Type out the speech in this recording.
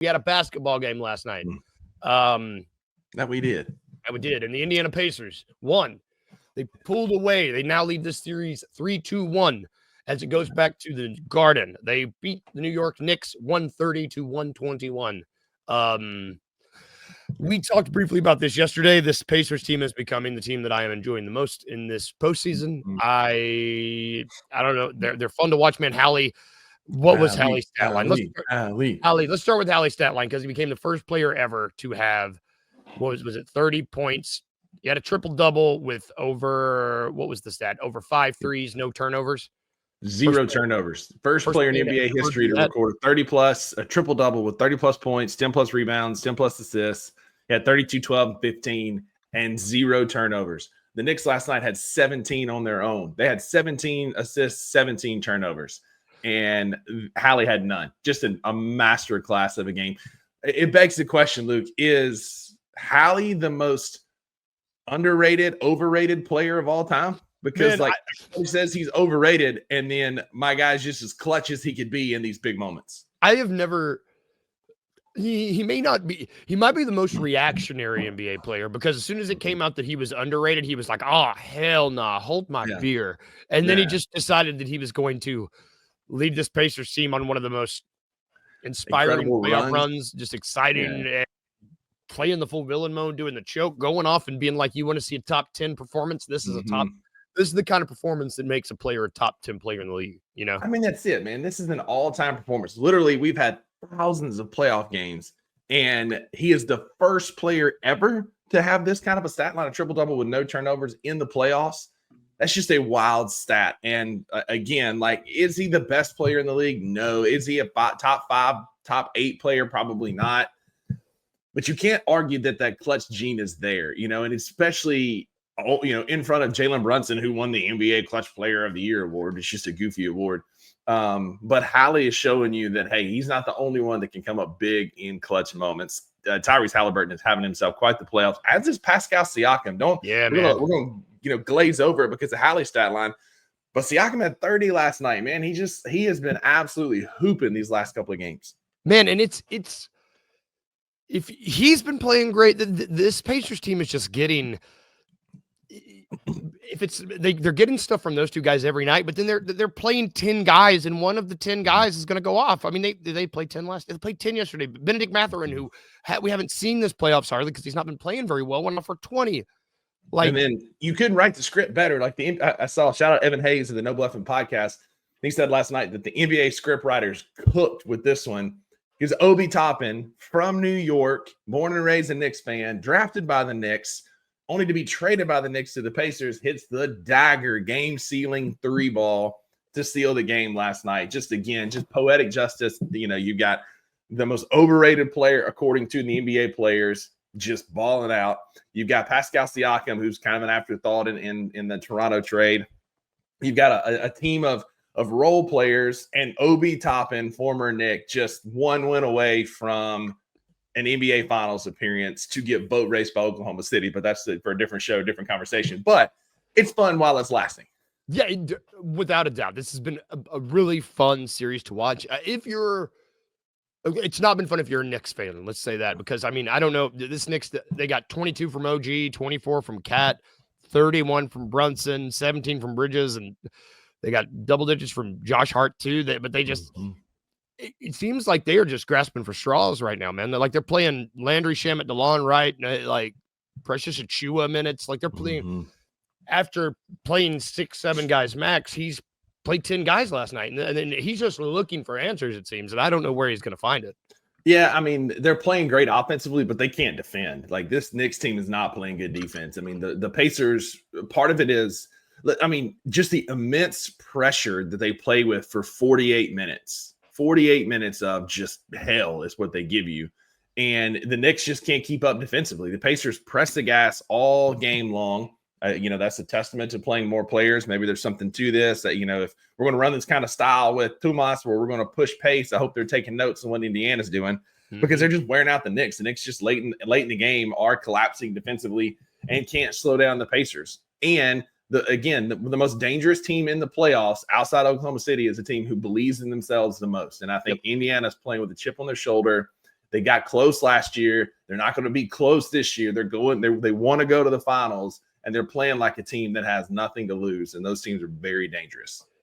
We had a basketball game last night. That we did. And the Indiana Pacers won. They pulled away. They now lead this series 3-2-1 as it goes back to the Garden. They beat the New York Knicks 130-121. We talked briefly about this yesterday. This Pacers team is becoming the team that I am enjoying the most in this postseason. I don't know. They're fun to watch, man. Hallie, what was Hallie's stat line? Let's start with Hallie's stat line because he became the first player ever to have, was it 30 points? He had a triple-double with over 5 threes, no turnovers. Zero turnovers. First player in NBA history to record 30-plus, a triple-double with 30-plus points, 10-plus rebounds, 10-plus assists. He had 32, 12, 15, and 0 turnovers. The Knicks last night had 17 on their own. They had 17 assists, 17 turnovers, and Hallie had none. Just a master class of a game. It begs the question, Luke, is Hallie the most underrated, overrated player of all time? Because he says he's overrated, and then my guy's just as clutch as he could be in these big moments. I have never. He may not be. He might be the most reactionary NBA player because as soon as it came out that he was underrated, he was like, "Oh hell nah, hold my beer," and then he just decided that he was going to lead this Pacers team on one of the most inspiring playoff runs, just exciting. And playing the full villain mode, doing the choke, going off and being like, you want to see a top 10 performance? This is this is the kind of performance that makes a player a top 10 player in the league, you know? I mean, that's it, man. This is an all-time performance. Literally, we've had thousands of playoff games, and he is the first player ever to have this kind of a stat line, a triple-double with no turnovers in the playoffs. That's just a wild stat. And again, like, is he the best player in the league? No. Is he a top 5, top 8 player? Probably not. But you can't argue that clutch gene is there, you know, and especially, you know, in front of Jalen Brunson, who won the NBA Clutch Player of the Year award. It's just a goofy award. But Hallie is showing you that, hey, he's not the only one that can come up big in clutch moments. Tyrese Haliburton is having himself quite the playoffs, as is Pascal Siakam. We're going to glaze over it because of Hallie's stat line. But Siakam had 30 last night, man. He has been absolutely hooping these last couple of games. Man, and it's if he's been playing great, this Pacers team is just getting. If it's they're getting stuff from those two guys every night, but then they're playing 10 guys, and one of the 10 guys is going to go off. I mean, they played 10 They played 10 yesterday. Benedict Mathurin, who we haven't seen this playoffs hardly because he's not been playing very well, went off for 20. And then you couldn't write the script better. Like I saw shout out Evan Hayes of the No Bluffing podcast. He said last night that the NBA script writers cooked with this one. Because Obi Toppin from New York, born and raised a Knicks fan, drafted by the Knicks, only to be traded by the Knicks to the Pacers, hits the dagger game-sealing 3-ball to seal the game last night. Just poetic justice. You know, you got the most overrated player according to the NBA players just balling out. You've got Pascal Siakam, who's kind of an afterthought in the Toronto trade. You've got a team of role players, and Obi Toppin, former Knick, just one win away from an NBA Finals appearance to get boat raced by Oklahoma City. But that's for a different show, different conversation. But it's fun while it's lasting. Yeah, without a doubt. This has been a really fun series to watch. It's not been fun if you're a Knicks fan, let's say that, because, I mean, I don't know. This Knicks, they got 22 from OG, 24 from Cat, 31 from Brunson, 17 from Bridges, and they got double digits from Josh Hart too. But they just, it seems like they are just grasping for straws right now, man. They're playing Landry Shamet, DeLon Wright, like Precious Achua minutes. Like they're playing after playing 6-7 guys max. He's played 10 guys last night, and then he's just looking for answers, it seems, and I don't know where he's going to find it. Yeah, I mean, they're playing great offensively, but they can't defend. Like, this Knicks team is not playing good defense. I mean, the Pacers, part of it is, I mean, just the immense pressure that they play with for 48 minutes. 48 minutes of just hell is what they give you. And the Knicks just can't keep up defensively. The Pacers press the gas all game long. That's a testament to playing more players. Maybe there's something to this that, if we're going to run this kind of style with Tomas where we're going to push pace, I hope they're taking notes on what Indiana's doing because they're just wearing out the Knicks. The Knicks just late in the game are collapsing defensively and can't slow down the Pacers. And the most dangerous team in the playoffs outside Oklahoma City is a team who believes in themselves the most. And I think Indiana's playing with a chip on their shoulder. They got close last year. They're not going to be close this year. They want to go to the finals, and they're playing like a team that has nothing to lose, and those teams are very dangerous.